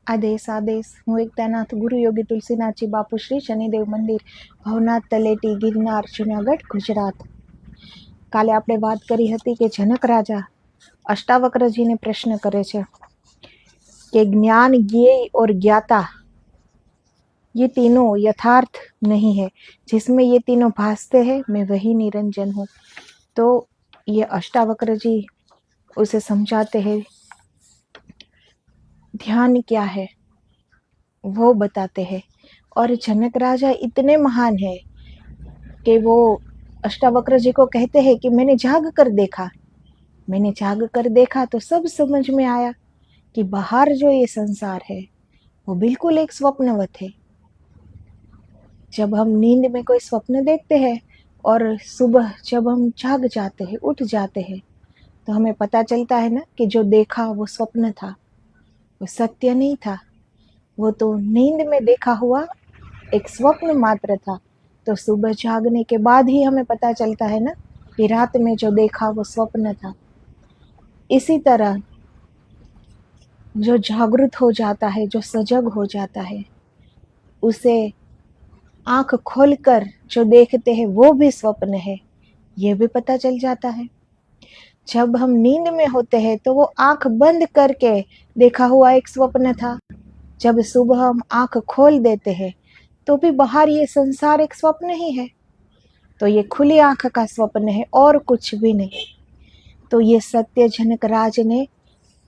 આદેશ આદેશ હું એકતાનાથ ગુરુ યોગી તુલસીનાથજી બાપુ શ્રી શનિદેવ મંદિર ભવનાથ તલેટી ગિરનાર જુનાગઢ ગુજરાત. કાલે આપણે વાત કરી હતી કે જનક રાજા અષ્ટાવક્રજીને પ્રશ્ન કરે છે कि ज्ञान ज्ञेय और ज्ञाता ये तीनों यथार्थ नहीं है, जिसमें ये तीनों भासते हैं मैं वही निरंजन हूँ. तो ये अष्टावक्र जी उसे समझाते हैं, ध्यान क्या है वो बताते हैं. और जनक राजा इतने महान है कि वो अष्टावक्र जी को कहते हैं कि मैंने जाग कर देखा तो सब समझ में आया कि बाहर जो ये संसार है वो बिल्कुल एक स्वप्नवत है. जब हम नींद में कोई स्वप्न देखते हैं और सुबह जब हम जाग जाते हैं, उठ जाते हैं, तो हमें पता चलता है ना कि जो देखा वो स्वप्न था, वो सत्य नहीं था, वो तो नींद में देखा हुआ एक स्वप्न मात्र था. तो सुबह जागने के बाद ही हमें पता चलता है ना कि रात में जो देखा वो स्वप्न था. इसी तरह जो जागृत हो जाता है, जो सजग हो जाता है, उसे आंख खोलकर जो देखते हैं वो भी स्वप्न है, ये भी पता चल जाता है. जब हम नींद में होते हैं तो वो आंख बंद करके देखा हुआ एक स्वप्न था. जब सुबह हम आंख खोल देते हैं तो भी बाहर ये संसार एक स्वप्न ही है. तो ये खुली आंख का स्वप्न है और कुछ भी नहीं. तो ये सत्य जनक राज ने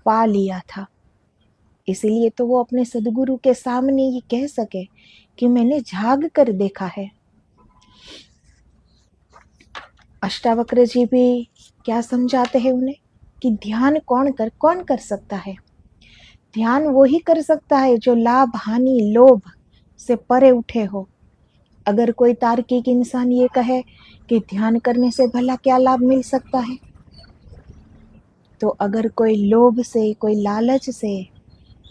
पा लिया था, इसीलिए तो वो अपने सदगुरु के सामने ये कह सके कि मैंने जाग कर देखा है. अष्टावक्र जी भी क्या समझाते हैं उन्हें कि ध्यान कौन कर सकता है. ध्यान वो ही कर सकता है जो लाभ हानि लोभ से परे उठे हो. अगर कोई तार्किक इंसान ये कहे कि ध्यान करने से भला क्या लाभ मिल सकता है, तो अगर कोई लोभ से, कोई लालच से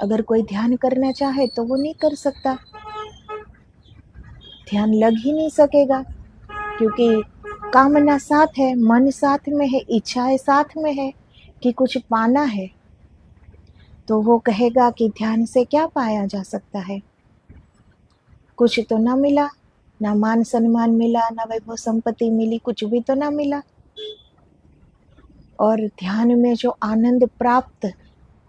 अगर कोई ध्यान करना चाहे तो वो नहीं कर सकता. ध्यान लग ही नहीं सकेगा, क्योंकि कामना साथ है, मन साथ में है, इच्छाएं साथ में है कि कुछ पाना है. तो वो कहेगा कि ध्यान से क्या पाया जा सकता है. कुछ तो ना मिला, ना मान सम्मान मिला, ना वैभव संपत्ति मिली, कुछ भी तो ना मिला. और ध्यान में जो आनंद प्राप्त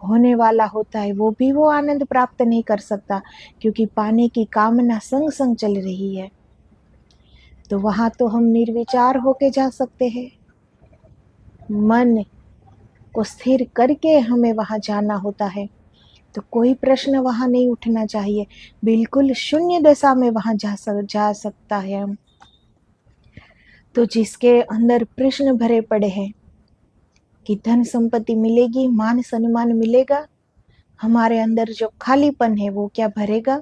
होने वाला होता है वो भी वो आनंद प्राप्त नहीं कर सकता, क्योंकि पाने की कामना संग संग चल रही है. तो वहाँ तो हम निर्विचार होके जा सकते हैं. मन को स्थिर करके हमें वहाँ जाना होता है. तो कोई प्रश्न वहाँ नहीं उठना चाहिए, बिल्कुल शून्य दशा में वहाँ जा सकता है हम. तो जिसके अंदर प्रश्न भरे पड़े हैं कि धन संपत्ति मिलेगी, मान सम्मान मिलेगा, हमारे अंदर जो खालीपन है वो क्या भरेगा.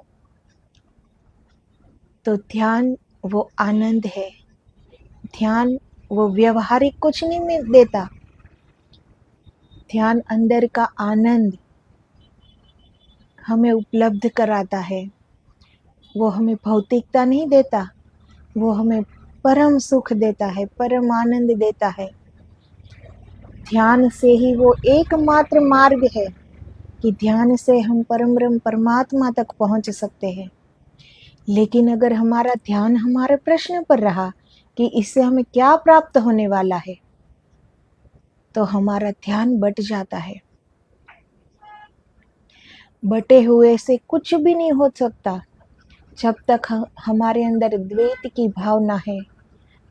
तो ध्यान वो आनंद है. ध्यान वो व्यवहारिक कुछ नहीं देता. ध्यान अंदर का आनंद हमें उपलब्ध कराता है. वो हमें भौतिकता नहीं देता, वो हमें परम सुख देता है, परम आनंद देता है. ध्यान से ही वो एकमात्र मार्ग है कि ध्यान से हम परम ब्रह्म परमात्मा तक पहुंच सकते हैं. लेकिन अगर हमारा ध्यान हमारे प्रश्न पर रहा कि इससे हमें क्या प्राप्त होने वाला है, तो हमारा ध्यान बट जाता है. बटे हुए से कुछ भी नहीं हो सकता. जब तक हमारे अंदर द्वैत की भावना है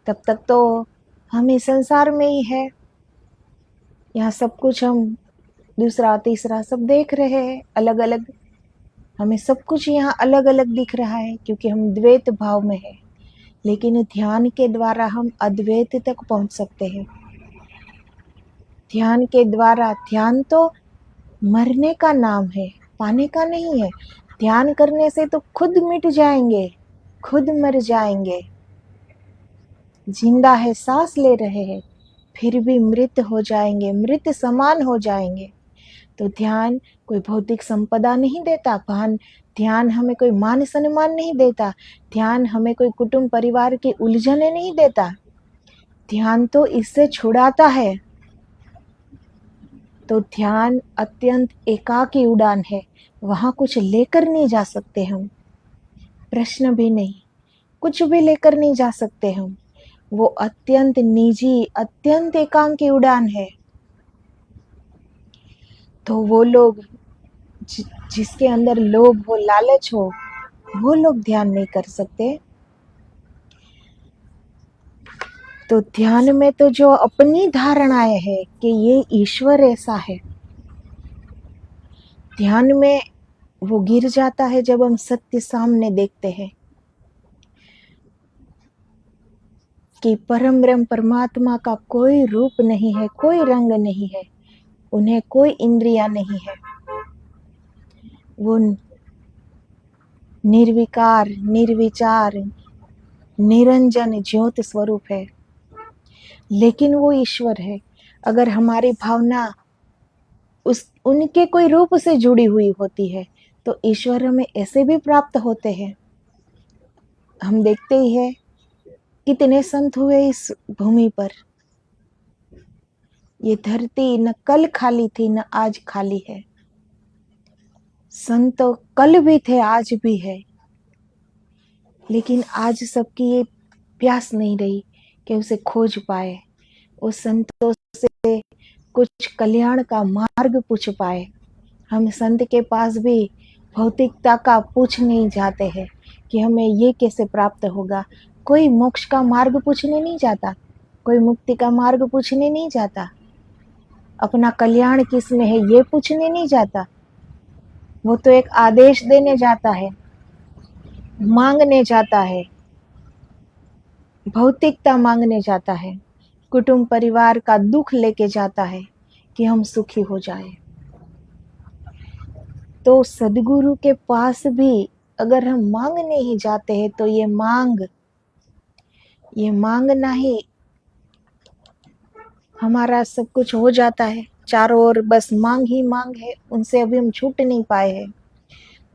तब तक तो हम इस संसार में ही है. यहाँ सब कुछ हम दूसरा तीसरा सब देख रहे हैं अलग अलग. हमें सब कुछ यहाँ अलग अलग दिख रहा है क्योंकि हम द्वैत भाव में है. लेकिन ध्यान के द्वारा हम अद्वैत तक पहुँच सकते हैं. ध्यान के द्वारा, ध्यान तो मरने का नाम है, पाने का नहीं है. ध्यान करने से तो खुद मिट जाएंगे, खुद मर जाएंगे. जिंदा है, सांस ले रहे हैं, फिर भी मृत हो जाएंगे, मृत समान हो जाएंगे. तो ध्यान कोई भौतिक संपदा नहीं देता. ध्यान हमें कोई मान सम्मान नहीं देता. ध्यान हमें कोई कुटुंब परिवार की उलझने नहीं देता. ध्यान तो इससे छुड़ाता है. तो ध्यान अत्यंत एकाकी उड़ान है, वहाँ कुछ लेकर नहीं जा सकते हम, प्रश्न भी नहीं, कुछ भी लेकर नहीं जा सकते हम। वो अत्यंत निजी, अत्यंत एकांकी उड़ान है। तो वो लोग जिसके अंदर लोभ हो, लालच हो, वो लोग ध्यान नहीं कर सकते। तो ध्यान में तो जो अपनी धारणाएं है कि ये ईश्वर ऐसा है, ध्यान में वो गिर जाता है जब हम सत्य सामने देखते हैं कि परम ब्रह्म परमात्मा का कोई रूप नहीं है, कोई रंग नहीं है, उन्हें कोई इंद्रियां नहीं है, वो निर्विकार, निर्विचार, निरंजन ज्योत स्वरूप है, लेकिन वो ईश्वर है। अगर हमारी भावना उनके कोई रूप से जुड़ी हुई होती है तो ईश्वर हमें ऐसे भी प्राप्त होते हैं। हम देखते ही है कितने संत हुए इस भूमि पर। ये धरती न कल खाली थी न आज खाली है। संत तो कल भी थे, आज भी है, लेकिन आज सबकी ये प्यास नहीं रही कि उसे खोज पाए, उस संतों से कुछ कल्याण का मार्ग पूछ पाए। हम संत के पास भी भौतिकता का पूछ नहीं जाते हैं कि हमें ये कैसे प्राप्त होगा। कोई मोक्ष का मार्ग पूछने नहीं जाता, कोई मुक्ति का मार्ग पूछने नहीं जाता, अपना कल्याण किस में है ये पूछने नहीं जाता। वो तो एक आदेश देने जाता है, मांगने जाता है, भौतिकता मांगने जाता है, कुटुंब परिवार का दुख लेके जाता है कि हम सुखी हो जाए। तो सदगुरु के पास भी अगर हम मांगने ही जाते हैं तो ये मांगना ही हमारा सब कुछ हो जाता है। चारों ओर बस मांग ही मांग है, उनसे अभी हम छूट नहीं पाए हैं।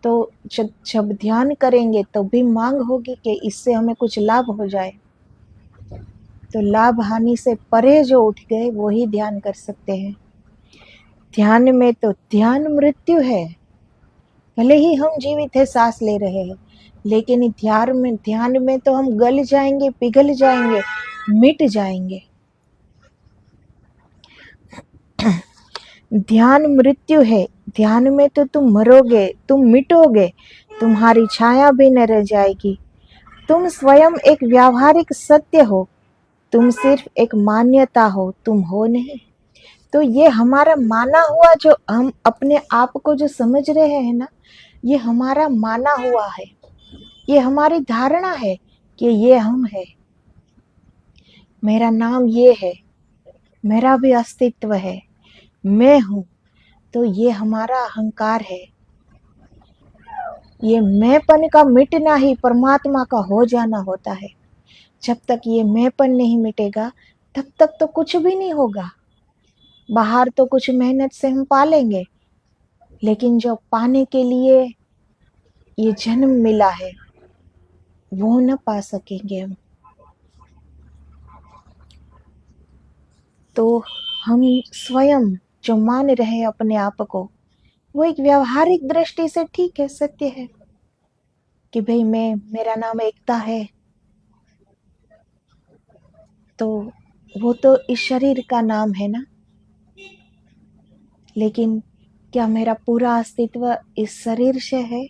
तो जब ध्यान करेंगे तो भी मांग होगी कि इससे हमें कुछ लाभ हो जाए। तो लाभ हानि से परे जो उठ गए वो ही ध्यान कर सकते हैं। ध्यान में तो ध्यान मृत्यु है, भले ही हम जीवित है, सांस ले रहे हैं, लेकिन ध्यान में तो हम गल जाएंगे, पिघल जाएंगे, मिट जाएंगे। ध्यान मृत्यु है, ध्यान में तो तुम मरोगे, तुम मिटोगे, तुम्हारी छाया भी न रह जाएगी। तुम स्वयं एक व्यावहारिक सत्य हो, तुम सिर्फ एक मान्यता हो, तुम हो नहीं। तो ये हमारा माना हुआ, जो हम अपने आप को जो समझ रहे हैं ना, ये हमारा माना हुआ है, ये हमारी धारणा है कि ये हम है, मेरा नाम ये है, मेरा भी अस्तित्व है, मैं हूँ। तो ये हमारा अहंकार है। ये मैंपन का मिटना ही परमात्मा का हो जाना होता है। जब तक ये मैंपन नहीं मिटेगा तब तक तो कुछ भी नहीं होगा। बाहर तो कुछ मेहनत से हम पालेंगे, लेकिन जो पाने के लिए ये जन्म मिला है वो न पा सकेंगे हम। तो हम स्वयं जो मान रहे हैं अपने आप को, वो एक व्यावहारिक दृष्टि से ठीक है, सत्य है कि भाई मेरा नाम एकता है, तो वो तो इस शरीर का नाम है ना। लेकिन क्या मेरा पूरा अस्तित्व इस शरीर से है?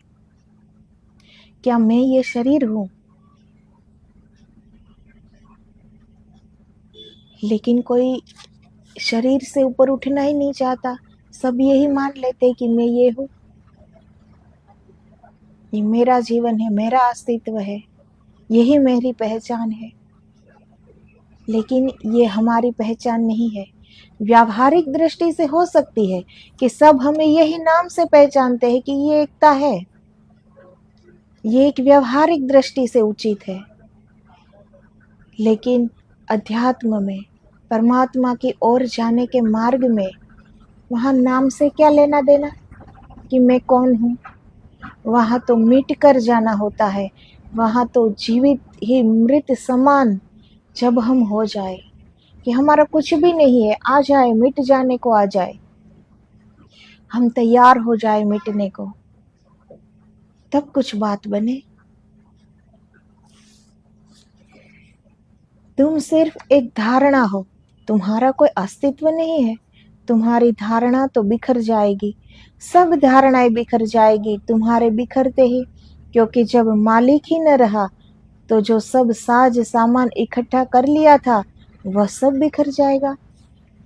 क्या मैं ये शरीर हूँ? लेकिन कोई शरीर से ऊपर उठना ही नहीं चाहता। सब यही मान लेते कि मैं ये हूँ, ये मेरा जीवन है, मेरा अस्तित्व है, यही मेरी पहचान है। लेकिन ये हमारी पहचान नहीं है। व्यावहारिक दृष्टि से हो सकती है कि सब हमें यही नाम से पहचानते हैं कि ये एकता है, ये एक व्यावहारिक दृष्टि से उचित है। लेकिन अध्यात्म में, परमात्मा की ओर जाने के मार्ग में, वहाँ नाम से क्या लेना देना कि मैं कौन हूँ। वहाँ तो मिट कर जाना होता है, वहाँ तो जीवित ही मृत समान जब हम हो जाए कि हमारा कुछ भी नहीं है, आ जाए, मिट जाने को आ जाए, हम तैयार हो जाए मिटने को, तब कुछ बात बने। तुम सिर्फ एक धारणा हो, तुम्हारा कोई अस्तित्व नहीं है। तुम्हारी धारणा तो बिखर जाएगी, सब धारणाएं बिखर जाएगी तुम्हारे बिखरते ही, क्योंकि जब मालिक ही न रहा तो जो सब साज सामान इकट्ठा कर लिया था वह सब बिखर जाएगा।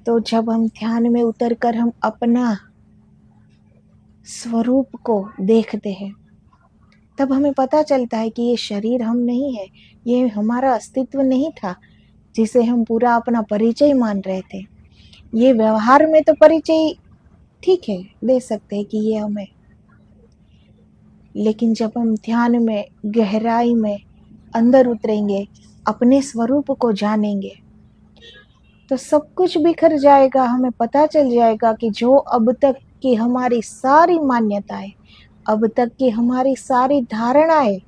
तो जब हम ध्यान में उतरकर हम अपना स्वरूप को देखते हैं, तब हमें पता चलता है कि ये शरीर हम नहीं है, ये हमारा अस्तित्व नहीं था जिसे हम पूरा अपना परिचय मान रहे थे। ये व्यवहार में तो परिचय ठीक है, दे सकते हैं कि ये हम है, लेकिन जब हम ध्यान में गहराई में अंदर उतरेंगे, अपने स्वरूप को जानेंगे, तो सब कुछ बिखर जाएगा। हमें पता चल जाएगा कि जो अब तक की हमारी सारी मान्यताएं, अब तक की हमारी सारी धारणाएं,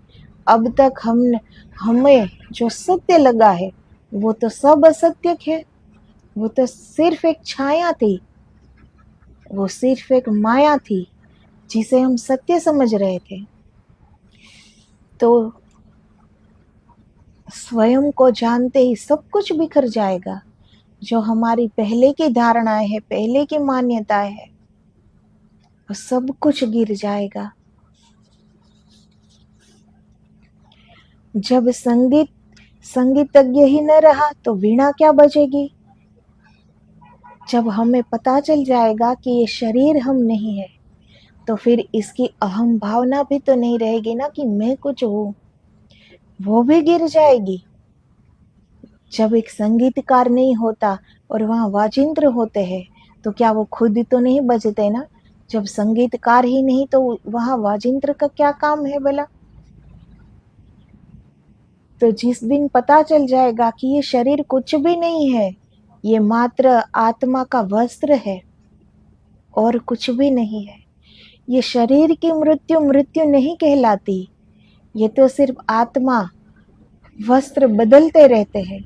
अब तक हमें जो सत्य लगा है वो तो सब असत्य है। वो तो सिर्फ एक छाया थी, वो सिर्फ एक माया थी जिसे हम सत्य समझ रहे थे। तो स्वयं को जानते ही सब कुछ बिखर जाएगा। जो हमारी पहले की धारणाएं है, पहले की मान्यताएं है, वो सब कुछ गिर जाएगा। जब संगीतज्ञ ही न रहा तो वीणा क्या बजेगी। जब हमें पता चल जाएगा कि ये शरीर हम नहीं है, तो फिर इसकी अहम भावना भी तो नहीं रहेगी ना कि मैं कुछ हूँ, वो भी गिर जाएगी। जब एक संगीतकार नहीं होता और वहाँ वाजिंत्र होते हैं, तो क्या वो खुद तो नहीं बजते ना। जब संगीतकार ही नहीं तो वहाँ वाजिंत्र का क्या काम है भला। तो जिस दिन पता चल जाएगा कि ये शरीर कुछ भी नहीं है, ये मात्र आत्मा का वस्त्र है और कुछ भी नहीं है, ये शरीर की मृत्यु मृत्यु नहीं कहलाती, ये तो सिर्फ आत्मा वस्त्र बदलते रहते हैं।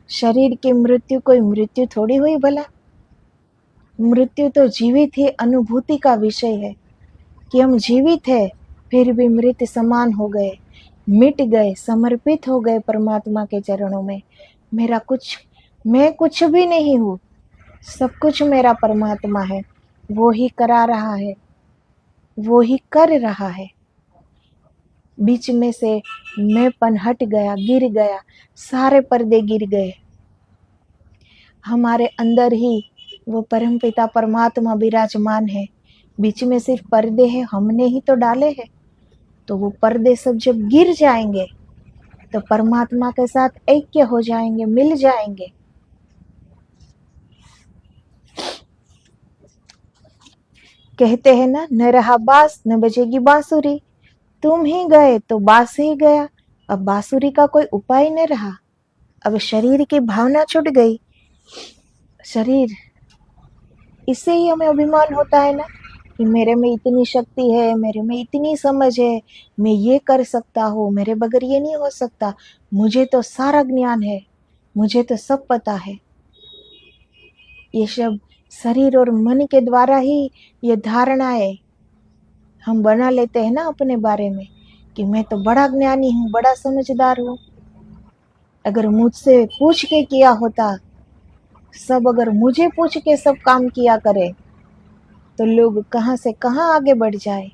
शरीर की मृत्यु कोई मृत्यु थोड़ी हुई भला। मृत्यु तो जीवित ही अनुभूति का विषय है कि हम जीवित है फिर भी मृत समान हो गए, मिट गए, समर्पित हो गए परमात्मा के चरणों में। मैं कुछ भी नहीं हूँ, सब कुछ मेरा परमात्मा है, वो ही करा रहा है, वो ही कर रहा है। बीच में से मैंपन हट गया, गिर गया, सारे पर्दे गिर गए। हमारे अंदर ही वो परमपिता परमात्मा विराजमान है। बीच में सिर्फ पर्दे हैं, हमने ही तो डाले हैं। तो वो पर्दे सब जब गिर जाएंगे तो परमात्मा के साथ ऐक्य हो जाएंगे, मिल जाएंगे। कहते हैं ना, न रहा बांस न बजेगी बांसुरी। तुम ही गए तो बांस ही गया, अब बांसुरी का कोई उपाय न रहा। अब शरीर की भावना छूट गई। शरीर, इससे ही हमें अभिमान होता है ना कि मेरे में इतनी शक्ति है, मेरे में इतनी समझ है, मैं ये कर सकता हूँ, मेरे बगैर ये नहीं हो सकता, मुझे तो सारा ज्ञान है, मुझे तो सब पता है। ये सब शरीर और मन के द्वारा ही ये धारणाएं हम बना लेते हैं ना अपने बारे में कि मैं तो बड़ा ज्ञानी हूँ, बड़ा समझदार हूँ। अगर मुझसे पूछ के किया होता, सब अगर मुझे पूछ के सब काम किया करे तो लोग कहाँ से कहाँ आगे बढ़ जाए।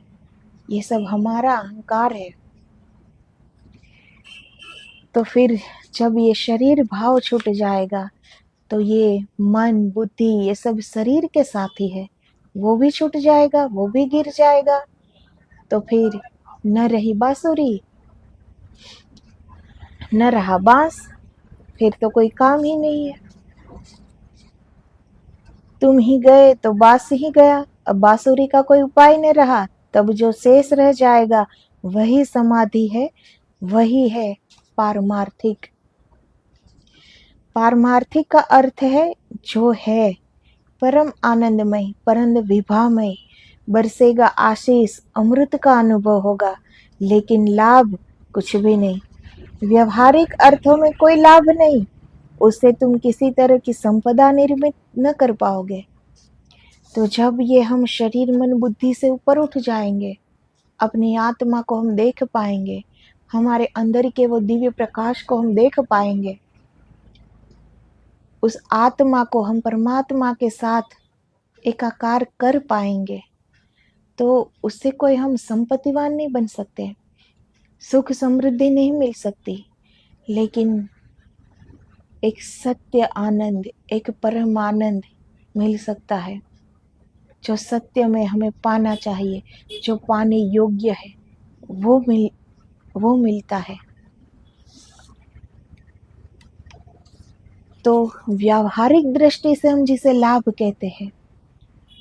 ये सब हमारा अहंकार है। तो फिर जब ये शरीर भाव छूट जाएगा तो ये मन बुद्धि ये सब शरीर के साथ ही है, वो भी छूट जाएगा, वो भी गिर जाएगा। तो फिर न रही बांसुरी, न रहा बांस, फिर तो कोई काम ही नहीं है। तुम ही गए तो बांस ही गया, अब बांसुरी का कोई उपाय नहीं रहा। तब जो शेष रह जाएगा वही समाधि है, वही है पारमार्थिक। पारमार्थिक का अर्थ है जो है परम आनंदमय, परम विभामय, बरसेगा आशीष, अमृत का अनुभव होगा, लेकिन लाभ कुछ भी नहीं। व्यवहारिक अर्थों में कोई लाभ नहीं, उससे तुम किसी तरह की संपदा निर्मित न कर पाओगे। तो जब ये हम शरीर मन बुद्धि से ऊपर उठ जाएंगे, अपनी आत्मा को हम देख पाएंगे, हमारे अंदर के वो दिव्य प्रकाश को हम देख पाएंगे, उस आत्मा को हम परमात्मा के साथ एकाकार कर पाएंगे, तो उससे कोई हम संपत्तिवान नहीं बन सकते, सुख समृद्धि नहीं मिल सकती, लेकिन एक सत्य आनंद, एक परम आनंद मिल सकता है, जो सत्य में हमें पाना चाहिए, जो पाने योग्य है, वो मिलता है। तो व्यावहारिक दृष्टि से हम जिसे लाभ कहते हैं,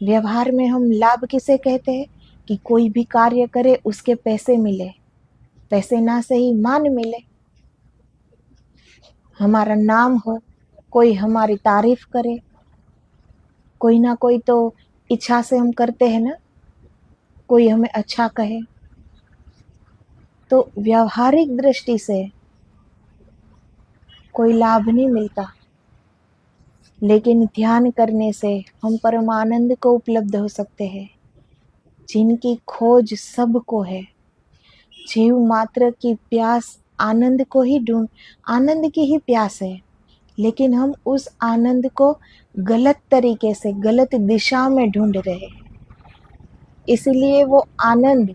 व्यवहार में हम लाभ किसे कहते हैं कि कोई भी कार्य करे उसके पैसे मिले, पैसे ना सही मान मिले, हमारा नाम हो, कोई हमारी तारीफ करे, कोई ना कोई तो इच्छा से हम करते हैं ना, कोई हमें अच्छा कहे। तो व्यावहारिक दृष्टि से कोई लाभ नहीं मिलता, लेकिन ध्यान करने से हम परम आनंद को उपलब्ध हो सकते हैं, जिनकी खोज सबको है। जीव मात्र की प्यास आनंद को ही आनंद की ही प्यास है, लेकिन हम उस आनंद को गलत तरीके से, गलत दिशा में ढूंढ रहे हैं, इसलिए वो आनंद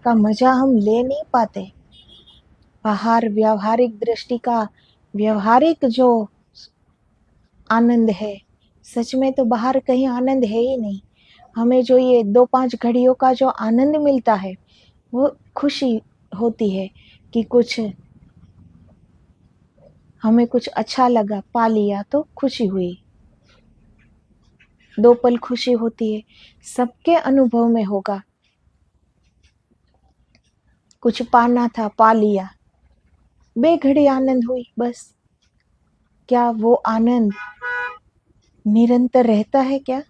का मजा हम ले नहीं पाते। बाहर व्यावहारिक दृष्टि का व्यवहारिक जो आनंद है, सच में तो बाहर कहीं आनंद है ही नहीं। हमें जो ये 2-5 घड़ियों का जो आनंद मिलता है, वो खुशी होती है कि कुछ हमें कुछ अच्छा लगा, पा लिया तो खुशी हुई, 2 पल खुशी होती है। सबके अनुभव में होगा, कुछ पाना था, पा लिया, बेघड़ी आनंद हुई बस। क्या वो आनंद निरंतर रहता है क्या?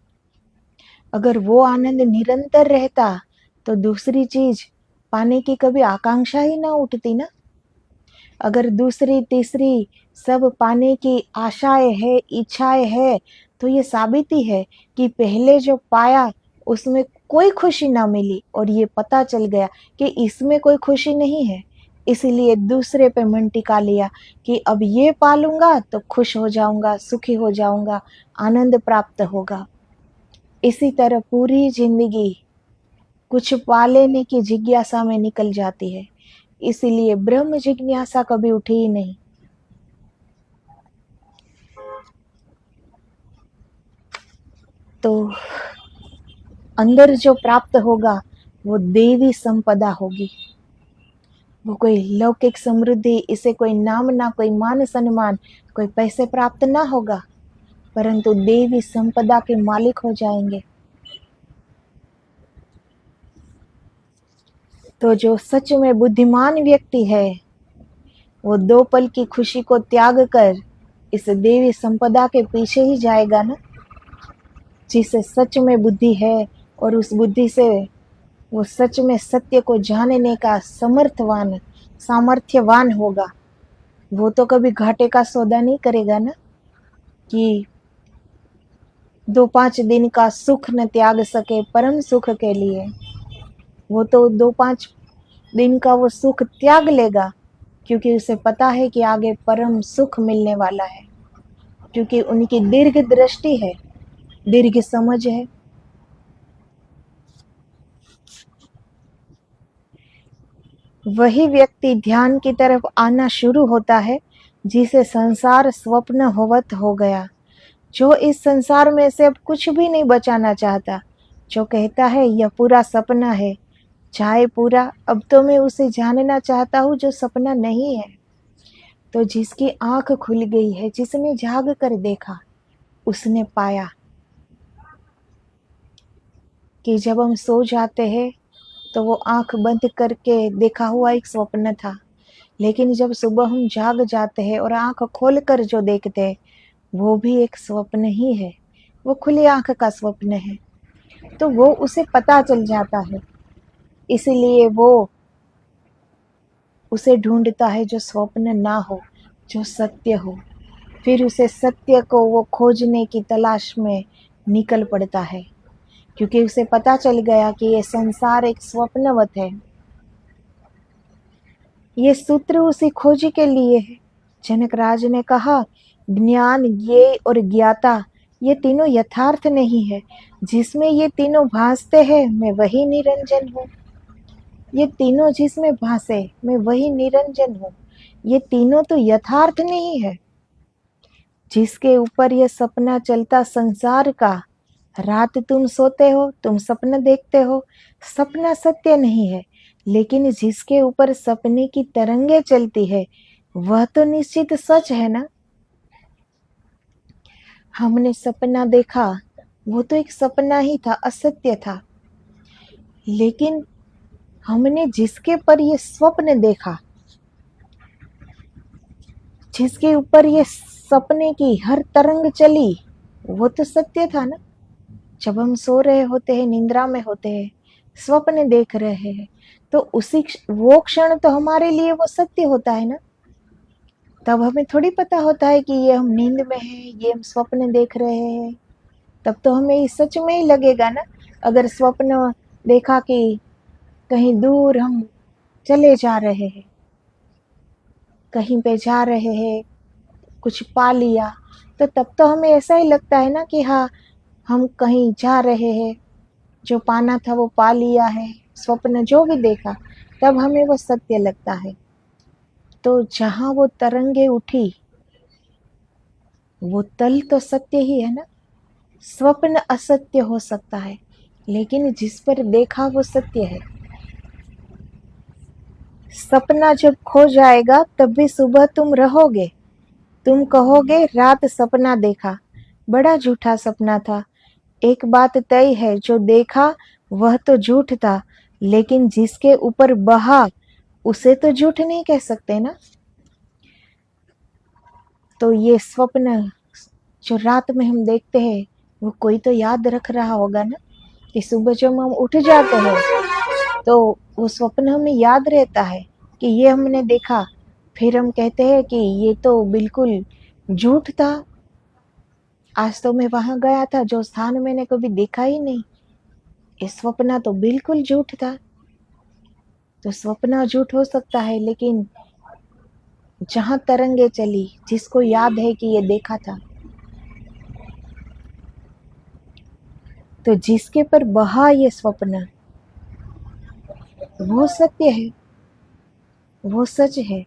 अगर वो आनंद निरंतर रहता तो दूसरी चीज पाने की कभी आकांक्षा ही ना उठती ना। अगर दूसरी तीसरी सब पाने की आशाएं है, इच्छाएं है, तो ये साबित ही है कि पहले जो पाया उसमें कोई खुशी ना मिली, और ये पता चल गया कि इसमें कोई खुशी नहीं है, इसीलिए दूसरे पे मन टिका लिया कि अब ये पालूंगा तो खुश हो जाऊंगा, सुखी हो जाऊंगा, आनंद प्राप्त होगा। इसी तरह पूरी जिंदगी कुछ पा लेने की जिज्ञासा में निकल जाती है, इसीलिए ब्रह्म जिज्ञासा कभी उठी ही नहीं। तो अंदर जो प्राप्त होगा वो देवी संपदा होगी, वो कोई लौकिक समृद्धि, इसे कोई नाम ना, कोई मान सम्मान, कोई पैसे प्राप्त ना होगा, परंतु देवी संपदा के मालिक हो जाएंगे। तो जो सच में बुद्धिमान व्यक्ति है, वो 2 पल की खुशी को त्याग कर इस देवी संपदा के पीछे ही जाएगा ना, जिसे सच में बुद्धि है, और उस बुद्धि से वो सच में सत्य को जानने का सामर्थ्यवान होगा। वो तो कभी घाटे का सौदा नहीं करेगा ना, कि 2-5 दिन का सुख न त्याग सके परम सुख के लिए। वो तो 2-5 दिन का वो सुख त्याग लेगा, क्योंकि उसे पता है कि आगे परम सुख मिलने वाला है, क्योंकि उनकी दीर्घ दृष्टि है, दीर्घ समझ है। वही व्यक्ति ध्यान की तरफ आना शुरू होता है जिसे संसार स्वप्न होवत हो गया, जो इस संसार में से अब कुछ भी नहीं बचाना चाहता, जो कहता है यह पूरा सपना है, चाहे पूरा, अब तो मैं उसे जानना चाहता हूँ जो सपना नहीं है। तो जिसकी आंख खुल गई है, जिसने जाग कर देखा, उसने पाया कि जब हम सो जाते हैं तो वो आंख बंद करके देखा हुआ एक स्वप्न था, लेकिन जब सुबह हम जाग जाते हैं और आंख खोल कर जो देखते हैं, वो भी एक स्वप्न ही है, वो खुली आंख का स्वप्न है। तो वो उसे पता चल जाता है, इसीलिए वो उसे ढूंढता है जो स्वप्न ना हो, जो सत्य हो। फिर उसे सत्य को वो खोजने की तलाश में निकल पड़ता है। क्योंकि उसे पता चल गया कि ये संसार एक स्वप्नवत है। ये सूत्र उसी खोजी के लिए है। जनक राज ने कहा, ज्ञान, ज्ञेय और ज्ञाता ये तीनों यथार्थ नहीं है। जिसमें ये तीनों भासते हैं मैं वही निरंजन हूँ। ये तीनों जिसमें भासे मैं वही निरंजन हूँ। ये तीनों तो यथार्थ नहीं है। जिसके ऊपर ये सपना चलता संसार का, रात तुम सोते हो, तुम सपना देखते हो, सपना सत्य नहीं है। लेकिन जिसके ऊपर सपने की तरंगे चलती है वह तो निश्चित सच है ना। हमने सपना देखा, वो तो एक सपना ही था, असत्य था। लेकिन हमने जिसके पर ये स्वप्न देखा, जिसके ऊपर ये सपने की हर तरंग चली, वो तो सत्य था ना। जब हम सो रहे होते हैं, निंद्रा में होते हैं, स्वप्न देख रहे हैं, तो वो क्षण तो हमारे लिए वो सत्य होता है ना। तब हमें थोड़ी पता होता है कि ये हम नींद में हैं, ये हम स्वप्न देख रहे हैं। तब तो हमें ये सच में ही लगेगा ना। अगर स्वप्न देखा कि कहीं दूर हम चले जा रहे हैं, कहीं पे जा रहे हैं, कुछ पा लिया, तो तब तो हमें ऐसा ही लगता है ना कि हाँ, हम कहीं जा रहे हैं, जो पाना था वो पा लिया है। स्वप्न जो भी देखा, तब हमें वो सत्य लगता है। तो जहाँ वो तरंगे उठी, वो तल तो सत्य ही है ना। स्वप्न असत्य हो सकता है, लेकिन जिस पर देखा वो सत्य है। सपना जब खो जाएगा तब भी सुबह तुम रहोगे। तुम कहोगे रात सपना देखा, बड़ा झूठा सपना था। एक बात तय है, जो देखा वह तो झूठ था, लेकिन जिसके ऊपर बहा उसे तो झूठ नहीं कह सकते ना। तो ये स्वप्न जो रात में हम देखते हैं, वो कोई तो याद रख रहा होगा ना, कि सुबह जब हम उठ जाते हैं तो वो स्वप्न हमें याद रहता है कि ये हमने देखा। फिर हम कहते हैं कि ये तो बिल्कुल झूठ था, आज तो मैं वहां गया था जो स्थान मैंने कभी देखा ही नहीं, ये स्वप्न तो बिल्कुल झूठ था। तो स्वप्न झूठ हो सकता है, लेकिन जहां तरंगे चली, जिसको याद है कि ये देखा था, तो जिसके पर बहा ये स्वप्न, वो सत्य है, वो सच है।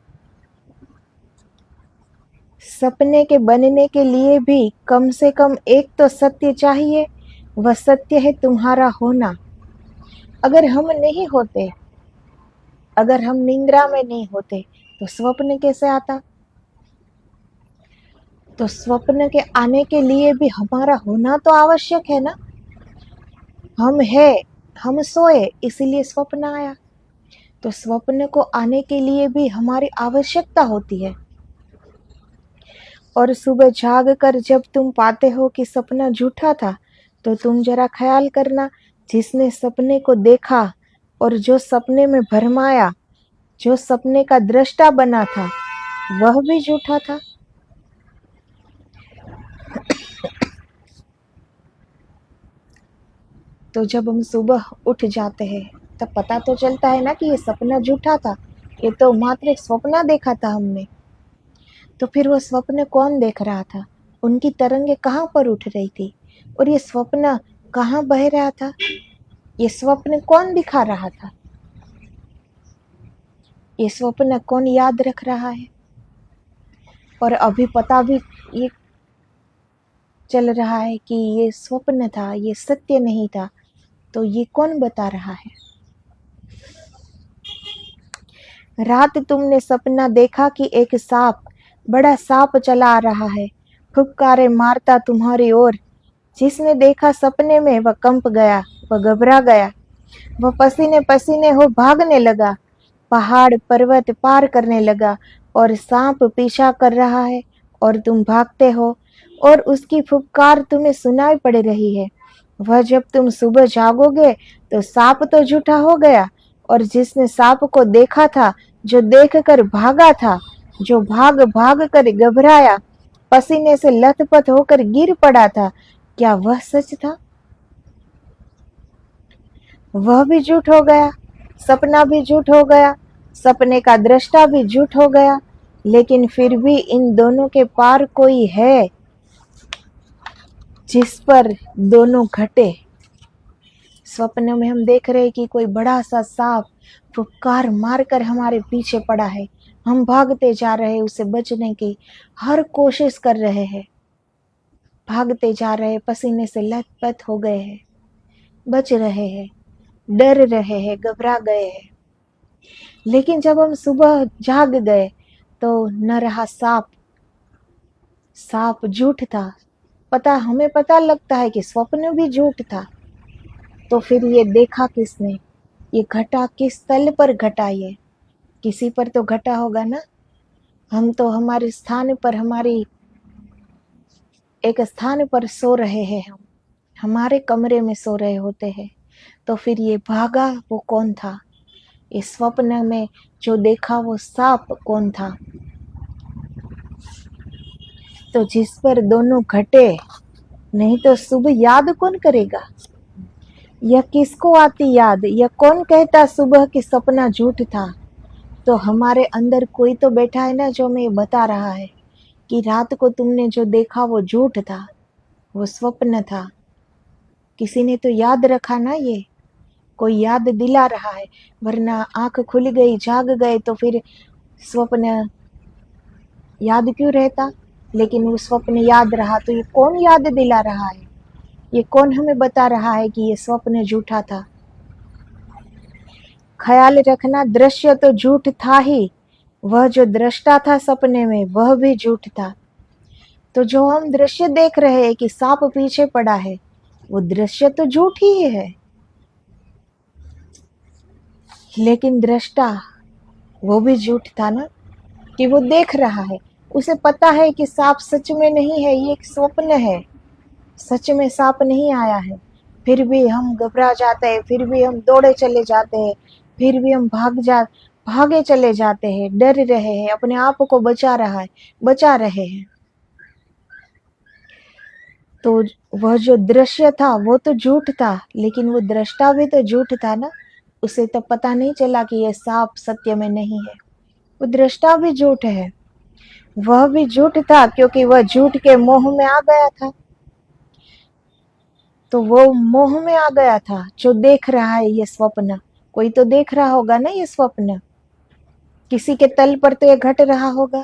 सपने के बनने के लिए भी कम से कम एक तो सत्य चाहिए, वह सत्य है तुम्हारा होना। अगर हम नहीं होते, अगर हम निंद्रा में नहीं होते, तो स्वप्न कैसे आता। तो स्वप्न के आने के लिए भी हमारा होना तो आवश्यक है ना। हम है, हम सोए, इसीलिए स्वप्न आया। तो स्वप्न को आने के लिए भी हमारी आवश्यकता होती है। और सुबह जाग कर जब तुम पाते हो कि सपना झूठा था, तो तुम जरा ख्याल करना, जिसने सपने को देखा और जो सपने में भरमाया, जो सपने का दृष्टा बना था, वह भी झूठा था। तो जब हम सुबह उठ जाते हैं, तब पता तो चलता है ना कि ये सपना झूठा था, ये तो मात्र एक स्वप्न देखा था हमने। तो फिर वो स्वप्न कौन देख रहा था, उनकी तरंगे कहाँ पर उठ रही थी, और ये स्वप्न कहाँ बह रहा था, ये स्वप्न कौन दिखा रहा था, ये स्वप्न कौन याद रख रहा है। और अभी पता भी ये चल रहा है कि ये स्वप्न था, ये सत्य नहीं था, तो ये कौन बता रहा है। रात तुमने सपना देखा कि एक सांप, बड़ा सांप चला आ रहा है, फुफकारे मारता तुम्हारी ओर। जिसने देखा सपने में वह कंप गया, वह घबरा गया, वह पसीने पसीने हो भागने लगा, पहाड़ पर्वत पार करने लगा, और सांप पीछा कर रहा है और तुम भागते हो, और उसकी फुफकार तुम्हें सुनाई पड़ रही है। वह जब तुम सुबह जागोगे तो सांप तो झूठा हो गया, और जिसने सांप को देखा था, जो देखकर भागा था, जो भाग भाग कर घबराया, पसीने से लथपथ होकर गिर पड़ा था, क्या वह सच था। वह भी झूठ हो गया, सपना भी झूठ हो गया, सपने का दृष्टा भी झूठ हो गया। लेकिन फिर भी इन दोनों के पार कोई है जिस पर दोनों घटे। स्वप्न में हम देख रहे हैं कि कोई बड़ा सा सांप फुफकार मारकर हमारे पीछे पड़ा है। हम भागते जा रहे हैं, उसे बचने की हर कोशिश कर रहे हैं, भागते जा रहे हैं, पसीने से लथपथ हो गए हैं, बच रहे हैं, डर रहे हैं, घबरा गए हैं। लेकिन जब हम सुबह जाग गए तो न रहा सांप, सांप झूठ था। हमें पता लगता है कि स्वप्न भी झूठ था। तो फिर ये देखा किसने, ये घटा किस तल पर घटा, ये किसी पर तो घटा होगा ना। हम तो हमारे स्थान पर, हमारी एक स्थान पर सो रहे हैं, हम हमारे कमरे में सो रहे होते हैं। तो फिर ये भागा वो कौन था? इस स्वप्न में जो देखा वो सांप कौन था? तो जिस पर दोनों घटे, नहीं तो सुबह याद कौन करेगा? यह किसको आती याद? यह कौन कहता सुबह कि सपना झूठ था? तो हमारे अंदर कोई तो बैठा है ना, जो हमें बता रहा है कि रात को तुमने जो देखा वो झूठ था, वो स्वप्न था। किसी ने तो याद रखा ना, ये कोई याद दिला रहा है। वरना आंख खुल गई, जाग गए तो फिर स्वप्न याद क्यों रहता? लेकिन वो स्वप्न याद रहा, तो ये कौन याद दिला रहा है? ये कौन हमें बता रहा है कि ये स्वप्न झूठा था? ख्याल रखना, दृश्य तो झूठ था ही, वह जो दृष्टा था सपने में वह भी झूठ था। तो जो हम दृश्य देख रहे हैं कि सांप पीछे पड़ा है, वो दृश्य तो झूठ ही है। लेकिन दृष्टा वो भी झूठ था ना, कि वो देख रहा है, उसे पता है कि सांप सच में नहीं है, ये एक स्वप्न है, सच में सांप नहीं आया है। फिर भी हम घबरा जाते हैं, फिर भी हम दौड़े चले जाते हैं, फिर भी हम भागे चले जाते हैं, डर रहे हैं, अपने आप को बचा रहे हैं। तो वह जो दृश्य था वो तो झूठ था, लेकिन वो दृष्टा भी तो झूठ था ना। उसे तो पता नहीं चला कि यह सांप सत्य में नहीं है। वो दृष्टा भी झूठ है, वह भी झूठ था, क्योंकि वह झूठ के मोह में आ गया था। तो वो मोह में आ गया था, जो देख रहा है ये स्वप्न। कोई तो देख रहा होगा ना ये स्वप्न, किसी के तल पर तो ये घट रहा होगा।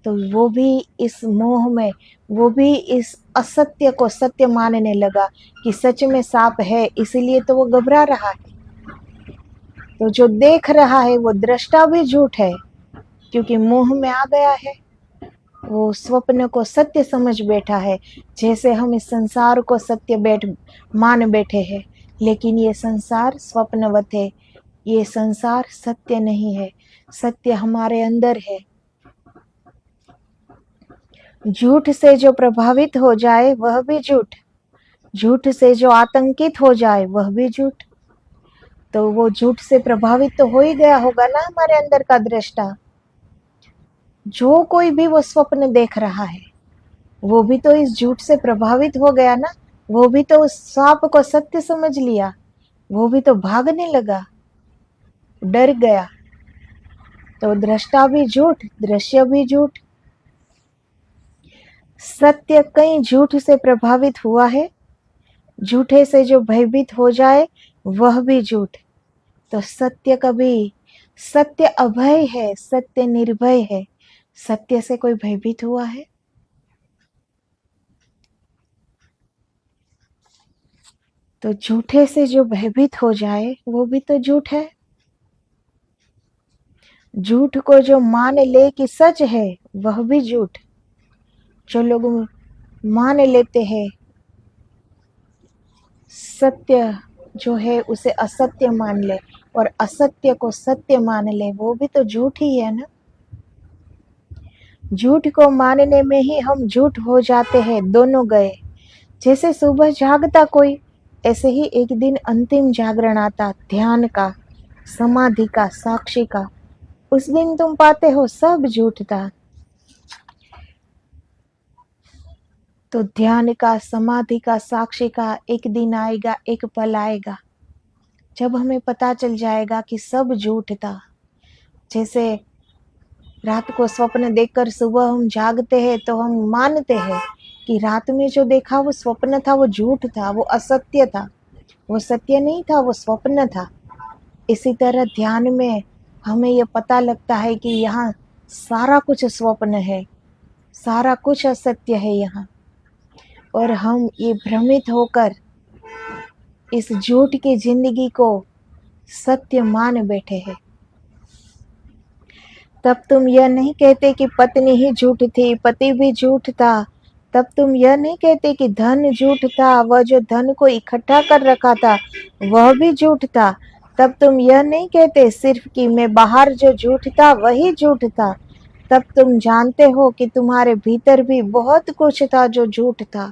तो वो भी इस मोह में, वो भी इस असत्य को सत्य मानने लगा कि सच में सांप है, इसीलिए तो वो घबरा रहा है। तो जो देख रहा है वो दृष्टा भी झूठ है, क्योंकि मोह में आ गया है। वो स्वप्न को सत्य समझ बैठा है, जैसे हम इस संसार को सत्य मान बैठे हैं। लेकिन ये संसार स्वप्नवत है, ये संसार सत्य नहीं है, सत्य हमारे अंदर है। झूठ से जो प्रभावित हो जाए वह भी झूठ, झूठ से जो आतंकित हो जाए वह भी झूठ। तो वो झूठ से प्रभावित तो हो ही गया होगा ना हमारे अंदर का दृष्टा। जो कोई भी वो स्वप्न देख रहा है, वो भी तो इस झूठ से प्रभावित हो गया ना। वो भी तो उस सांप को सत्य समझ लिया, वो भी तो भागने लगा, डर गया। तो दृष्टा भी झूठ, दृश्य भी झूठ। सत्य कई झूठ से प्रभावित हुआ है, झूठे से जो भयभीत हो जाए वह भी झूठ। तो सत्य अभय है, सत्य निर्भय है। सत्य से कोई भयभीत हुआ है? तो झूठे से जो भयभीत हो जाए वो भी तो झूठ है। झूठ को जो मान ले कि सच है वह भी झूठ। जो लोग मान लेते हैं सत्य जो है उसे असत्य मान ले, और असत्य को सत्य मान ले, वो भी तो झूठ ही है ना। झूठ को मानने में ही हम झूठ हो जाते हैं, दोनों गए। जैसे सुबह जागता कोई, ऐसे ही एक दिन अंतिम जागरण आता, ध्यान का, समाधि का, साक्षी का। उस दिन तुम पाते हो सब झूठ था। तो ध्यान का, समाधि का, साक्षी का एक दिन आएगा, एक पल आएगा, जब हमें पता चल जाएगा कि सब झूठ था, जैसे रात को स्वप्न देखकर सुबह हम जागते हैं तो हम मानते हैं कि रात में जो देखा वो स्वप्न था, वो झूठ था, वो असत्य था, वो सत्य नहीं था, वो स्वप्न था। इसी तरह ध्यान में हमें ये पता लगता है कि यहाँ सारा कुछ स्वप्न है, सारा कुछ असत्य है यहाँ, और हम ये भ्रमित होकर इस झूठ की जिंदगी को सत्य मान बैठे हैं। तब तुम यह नहीं कहते कि पत्नी ही झूठ थी, पति भी झूठ था। तब तुम यह नहीं कहते कि धन झूठ था, वह जो धन को इकट्ठा कर रखा था वह भी झूठ था। तब तुम यह नहीं कहते सिर्फ कि मैं बाहर जो झूठ था वही झूठ था। तब तुम जानते हो कि तुम्हारे भीतर भी बहुत कुछ था जो झूठ था।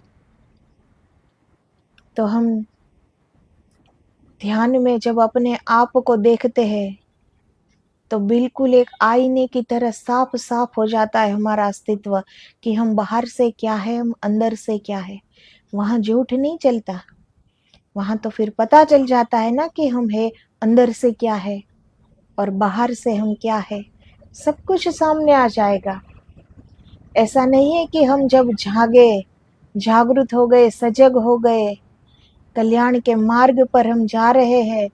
तो हम ध्यान में जब अपने आप को देखते हैं तो बिल्कुल एक आईने की तरह साफ साफ हो जाता है हमारा अस्तित्व, कि हम बाहर से क्या है, हम अंदर से क्या है। वहां झूठ नहीं चलता, वहां तो फिर पता चल जाता है ना कि हम है अंदर से क्या है और बाहर से हम क्या है, सब कुछ सामने आ जाएगा। ऐसा नहीं है कि हम जब जागे, जागृत हो गए, सजग हो गए, कल्याण के मार्ग पर हम जा रहे हैं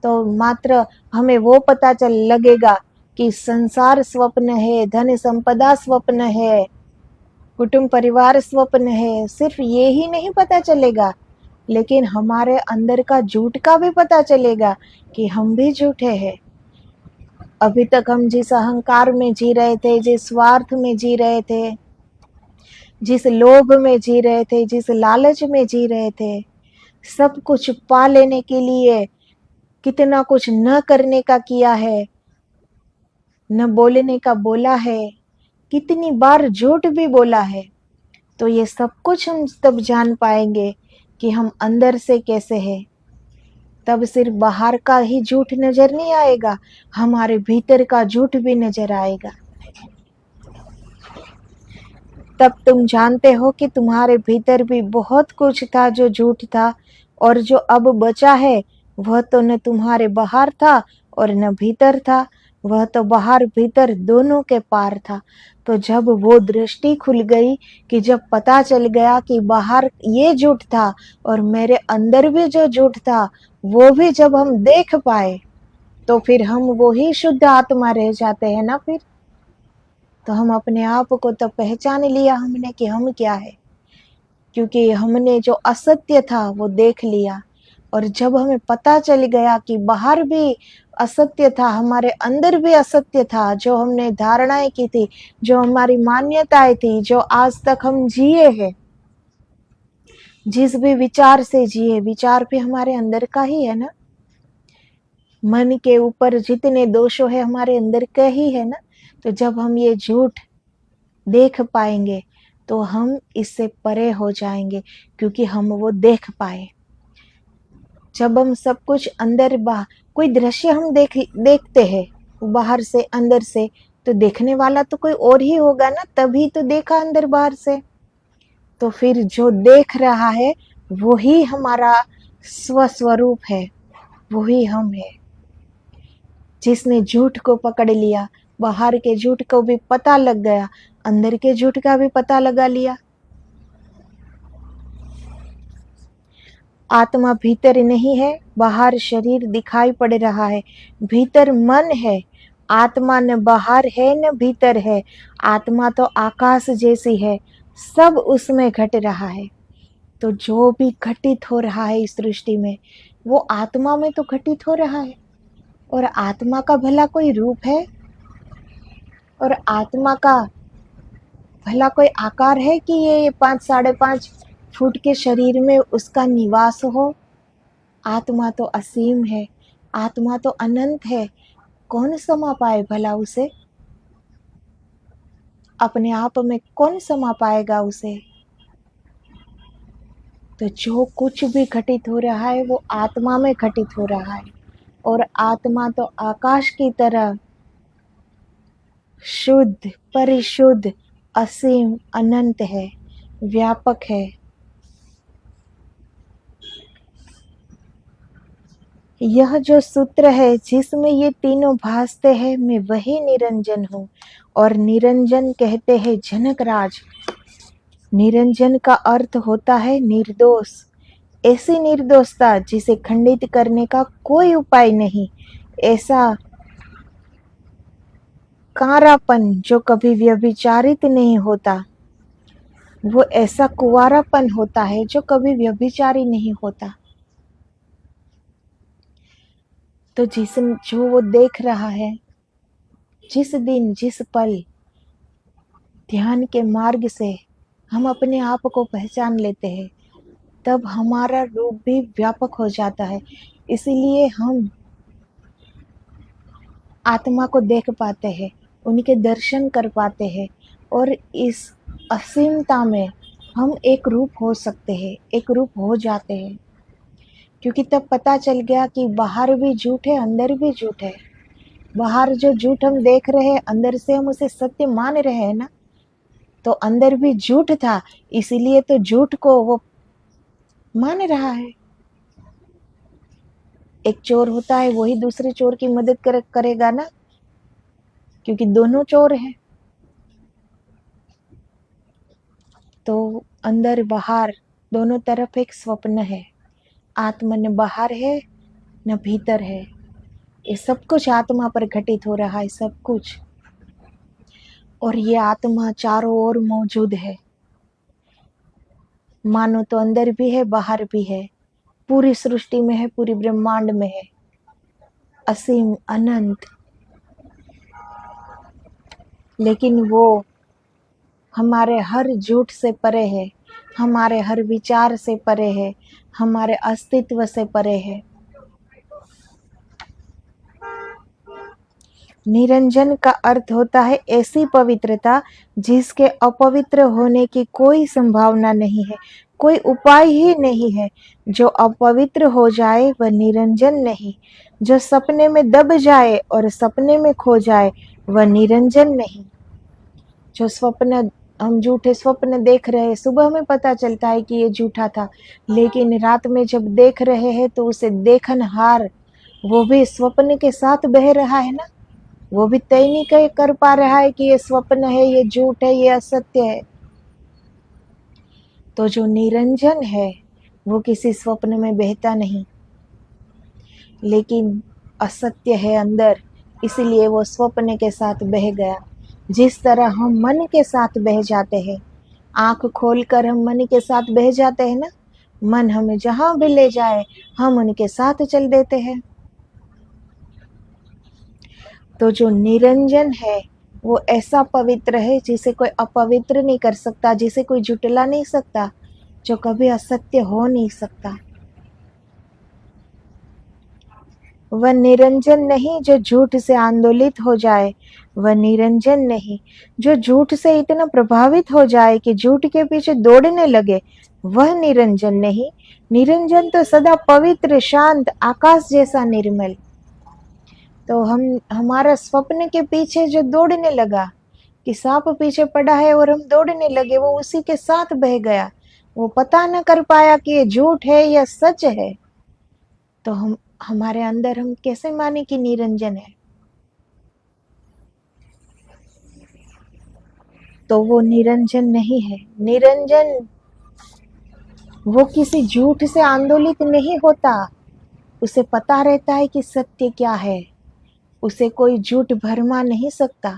तो मात्र हमें वो पता चल लगेगा कि संसार स्वप्न है, धन संपदा स्वप्न है, कुटुंब परिवार स्वप्न है। सिर्फ ये ही नहीं पता चलेगा, लेकिन हमारे अंदर का झूठ का भी पता चलेगा कि हम भी झूठे हैं। अभी तक हम जिस अहंकार में जी रहे थे, जिस स्वार्थ में जी रहे थे, जिस लोभ में जी रहे थे, जिस लालच में जी रहे थे, सब कुछ पा लेने के लिए कितना कुछ न करने का किया है, न बोलने का बोला है, कितनी बार झूठ भी बोला है। तो ये सब कुछ हम तब जान पाएंगे कि हम अंदर से कैसे हैं। तब सिर्फ बाहर का ही झूठ नजर नहीं आएगा, हमारे भीतर का झूठ भी नजर आएगा। तब तुम जानते हो कि तुम्हारे भीतर भी बहुत कुछ था जो झूठ था, और जो अब बचा है वह तो न तुम्हारे बाहर था और न भीतर था, वह तो बाहर भीतर दोनों के पार था। तो जब वो दृष्टि खुल गई, कि जब पता चल गया कि बाहर ये झूठ था और मेरे अंदर भी जो झूठ था वो भी जब हम देख पाए, तो फिर हम वो ही शुद्ध आत्मा रह जाते हैं ना। फिर तो हम अपने आप को तो पहचान लिया हमने कि हम क्या है, क्योंकि हमने जो असत्य था वो देख लिया। और जब हमें पता चल गया कि बाहर भी असत्य था, हमारे अंदर भी असत्य था, जो हमने धारणाएं की थी, जो हमारी मान्यताएं थी, जो आज तक हम जिए हैं, जिस भी विचार से जिए, विचार भी हमारे अंदर का ही है ना। मन के ऊपर जितने दोषों है हमारे अंदर का ही है ना। तो जब हम ये झूठ देख पाएंगे तो हम इससे परे हो जाएंगे, क्योंकि हम वो देख पाए। जब हम सब कुछ अंदर बाहर कोई दृश्य हम देखते हैं बाहर से अंदर से, तो देखने वाला तो कोई और ही होगा ना, तभी तो देखा अंदर बाहर से। तो फिर जो देख रहा है वो ही हमारा स्वस्वरूप है, वो ही हम है। जिसने झूठ को पकड़ लिया, बाहर के झूठ को भी पता लग गया, अंदर के झूठ का भी पता लगा लिया। आत्मा भीतर नहीं है, बाहर शरीर दिखाई पड़ रहा है। भीतर मन है, आत्मा न बाहर है न भीतर है। आत्मा तो आकाश जैसी है, सब उसमें घट रहा है। तो जो भी घटित हो रहा है इस सृष्टि में, वो आत्मा में तो घटित हो रहा है। और आत्मा का भला कोई रूप है, और आत्मा का भला कोई आकार है कि ये 5-5.5 फुट के शरीर में उसका निवास हो। आत्मा तो असीम है, आत्मा तो अनंत है। कौन समा पाए भला उसे? अपने आप में कौन समा पाएगा उसे? तो जो कुछ भी घटित हो रहा है वो आत्मा में घटित हो रहा है। और आत्मा तो आकाश की तरह शुद्ध, परिशुद्ध, असीम, अनंत है, व्यापक है। यह जो सूत्र है जिसमें ये तीनों भासते हैं, मैं वही निरंजन हूँ। और निरंजन कहते हैं जनकराज। निरंजन का अर्थ होता है निर्दोष। ऐसी निर्दोषता जिसे खंडित करने का कोई उपाय नहीं, ऐसा कारापन जो कभी व्यभिचारित नहीं होता, वो ऐसा कुंवारापन होता है जो कभी व्यभिचारी नहीं होता। तो जो वो देख रहा है, जिस दिन जिस पल ध्यान के मार्ग से हम अपने आप को पहचान लेते हैं, तब हमारा रूप भी व्यापक हो जाता है। इसीलिए हम आत्मा को देख पाते हैं, उनके दर्शन कर पाते हैं, और इस असीमता में हम एक रूप हो सकते हैं, एक रूप हो जाते हैं। क्योंकि तब पता चल गया कि बाहर भी झूठ है, अंदर भी झूठ है। बाहर जो झूठ हम देख रहे हैं, अंदर से हम उसे सत्य मान रहे हैं ना, तो अंदर भी झूठ था, इसीलिए तो झूठ को वो मान रहा है। एक चोर होता है, वही दूसरे चोर की मदद करेगा ना, क्योंकि दोनों चोर हैं। तो अंदर बाहर दोनों तरफ एक स्वप्न है। आत्मा न बाहर है न भीतर है, ये सब कुछ आत्मा पर घटित हो रहा है, सब कुछ। और ये आत्मा चारों ओर मौजूद है, मानो तो अंदर भी है, बाहर भी है, पूरी सृष्टि में है, पूरी ब्रह्मांड में है, असीम अनंत। लेकिन वो हमारे हर झूठ से परे है, हमारे हर विचार से परे है, हमारे अस्तित्व से परे है। निरंजन का अर्थ होता है ऐसी पवित्रता जिसके अपवित्र होने की कोई संभावना नहीं है, कोई उपाय ही नहीं है। जो अपवित्र हो जाए वह निरंजन नहीं, जो सपने में दब जाए और सपने में खो जाए वह निरंजन नहीं। जो स्वप्न हम झूठे स्वप्न देख रहे हैं, सुबह हमें पता चलता है कि ये झूठा था, लेकिन रात में जब देख रहे हैं तो उसे देखनहार वो भी स्वप्न के साथ बह रहा है ना, वो भी तय नहीं कर पा रहा है कि ये स्वप्न है, ये झूठ है, ये असत्य है। तो जो निरंजन है वो किसी स्वप्न में बहता नहीं, लेकिन असत्य है अंदर, इसलिए वो स्वप्न के साथ बह गया। जिस तरह हम मन के साथ बह जाते हैं, आंख खोलकर हम मन के साथ बह जाते हैं ना, मन हमें जहां भी ले जाए हम उनके साथ चल देते हैं। तो जो निरंजन है वो ऐसा पवित्र है जिसे कोई अपवित्र नहीं कर सकता, जिसे कोई झुटला नहीं सकता, जो कभी असत्य हो नहीं सकता। वह निरंजन नहीं जो झूठ से आंदोलित हो जाए, वह निरंजन नहीं जो झूठ से इतना प्रभावित हो जाए कि झूठ के पीछे दौड़ने लगे, वह निरंजन नहीं। निरंजन तो सदा पवित्र, शांत, आकाश जैसा निर्मल। तो हमारा स्वप्न के पीछे जो दौड़ने लगा कि सांप पीछे पड़ा है और हम दौड़ने लगे, वो उसी के साथ बह गया, वो पता न कर पाया कि ये झूठ है या सच है। तो हमारे अंदर हम कैसे माने कि निरंजन है? तो वो निरंजन नहीं है। निरंजन वो किसी झूठ से आंदोलित नहीं होता, उसे पता रहता है कि सत्य क्या है, उसे कोई झूठ भरमा नहीं सकता।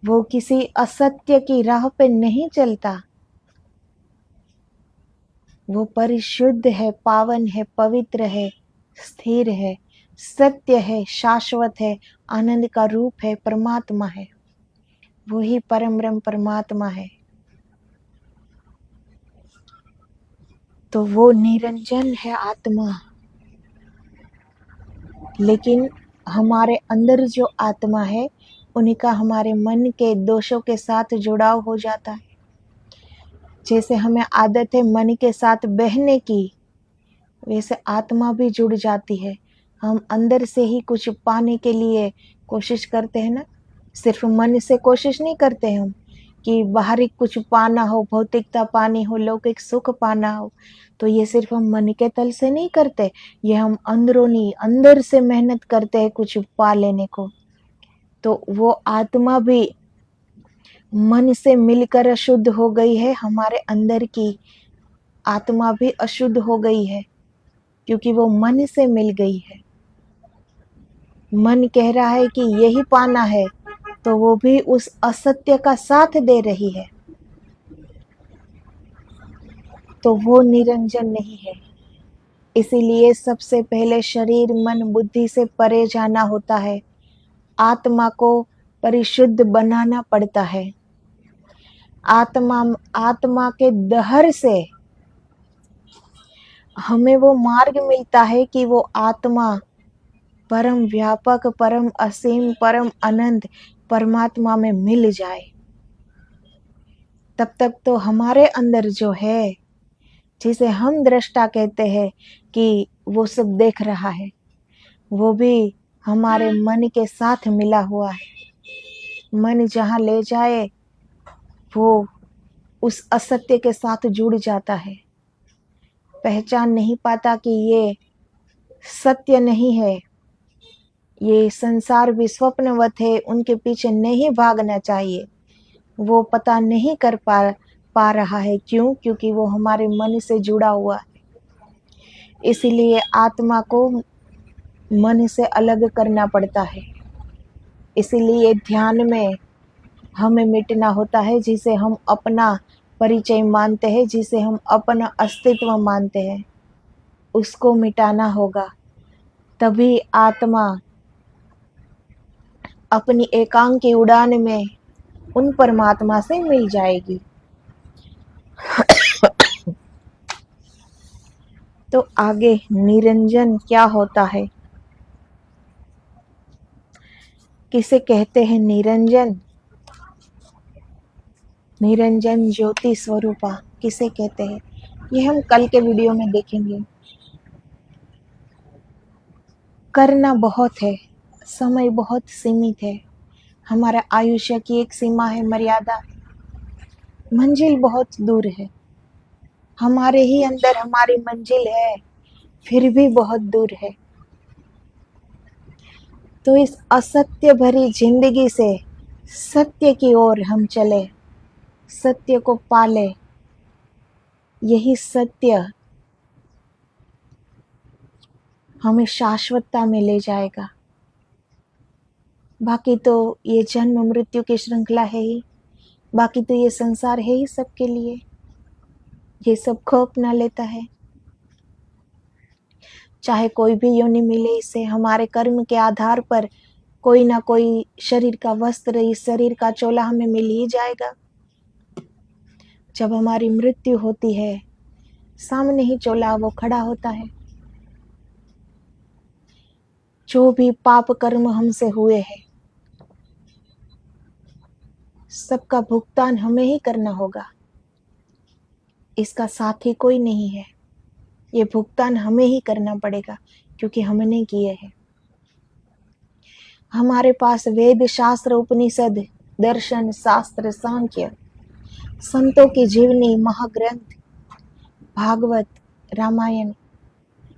वो किसी असत्य की राह पे नहीं चलता। वो परिशुद्ध है, पावन है, पवित्र है, स्थिर है, सत्य है, शाश्वत है, आनंद का रूप है, परमात्मा है। वो ही परम ब्रह्म परमात्मा है। तो वो निरंजन है आत्मा। लेकिन हमारे अंदर जो आत्मा है, उनका हमारे मन के दोषों के साथ जुड़ाव हो जाता है। जैसे हमें आदत है मन के साथ बहने की, वैसे आत्मा भी जुड़ जाती है। हम अंदर से ही कुछ पाने के लिए कोशिश करते हैं ना, सिर्फ मन से कोशिश नहीं करते हम कि बाहरी कुछ पाना हो, भौतिकता पानी हो, लौकिक सुख पाना हो, तो ये सिर्फ हम मन के तल से नहीं करते, ये हम अंदरूनी अंदर से मेहनत करते हैं कुछ पा लेने को। तो वो आत्मा भी मन से मिलकर अशुद्ध हो गई है, हमारे अंदर की आत्मा भी अशुद्ध हो गई है, क्योंकि वो मन से मिल गई है। मन कह रहा है कि यही पाना है, तो वो भी उस असत्य का साथ दे रही है, तो वो निरंजन नहीं है। इसीलिए सबसे पहले शरीर मन बुद्धि से परे जाना होता है, आत्मा को परिशुद्ध बनाना पड़ता है। आत्मा आत्मा के दहर से हमें वो मार्ग मिलता है कि वो आत्मा परम व्यापक, परम असीम, परम अनंत परमात्मा में मिल जाए। तब तक तो हमारे अंदर जो है, जिसे हम दृष्टा कहते हैं कि वो सब देख रहा है, वो भी हमारे मन के साथ मिला हुआ है। मन जहाँ ले जाए वो उस असत्य के साथ जुड़ जाता है, पहचान नहीं पाता कि ये सत्य नहीं है, ये संसार भी स्वप्नवत है, उनके पीछे नहीं भागना चाहिए। वो पता नहीं कर पा रहा है। क्यों? क्योंकि वो हमारे मन से जुड़ा हुआ है। इसीलिए आत्मा को मन से अलग करना पड़ता है। इसीलिए ध्यान में हमें मिटना होता है, जिसे हम अपना परिचय मानते हैं, जिसे हम अपना अस्तित्व मानते हैं, उसको मिटाना होगा। तभी आत्मा अपनी एकांकी उड़ान में उन परमात्मा से मिल जाएगी। तो आगे निरंजन क्या होता है, किसे कहते हैं निरंजन? निरंजन ज्योति स्वरूपा किसे कहते हैं, ये हम कल के वीडियो में देखेंगे। करना बहुत है, समय बहुत सीमित है, हमारा आयुष्य की एक सीमा है, मर्यादा, मंजिल बहुत दूर है। हमारे ही अंदर हमारी मंजिल है, फिर भी बहुत दूर है। तो इस असत्य भरी जिंदगी से सत्य की ओर हम चले, सत्य को पाले। यही सत्य हमें शाश्वतता में ले जाएगा। बाकी तो ये जन्म मृत्यु की श्रृंखला है ही, बाकी तो ये संसार है ही सबके लिए, ये सब खो अपना लेता है। चाहे कोई भी योनि मिले इसे, हमारे कर्म के आधार पर कोई ना कोई शरीर का वस्त्र, इस शरीर का चोला हमें मिल ही जाएगा। जब हमारी मृत्यु होती है, सामने ही चोला वो खड़ा होता है। जो भी पाप कर्म हमसे हुए हैं, सबका भुगतान हमें ही करना होगा। इसका साथी कोई नहीं है, ये भुगतान हमें ही करना पड़ेगा, क्योंकि हमने किए हैं। हमारे पास वेद, शास्त्र, उपनिषद, दर्शन, शास्त्र, सांख्य, संतों की जीवनी, महाग्रंथ, भागवत, रामायण,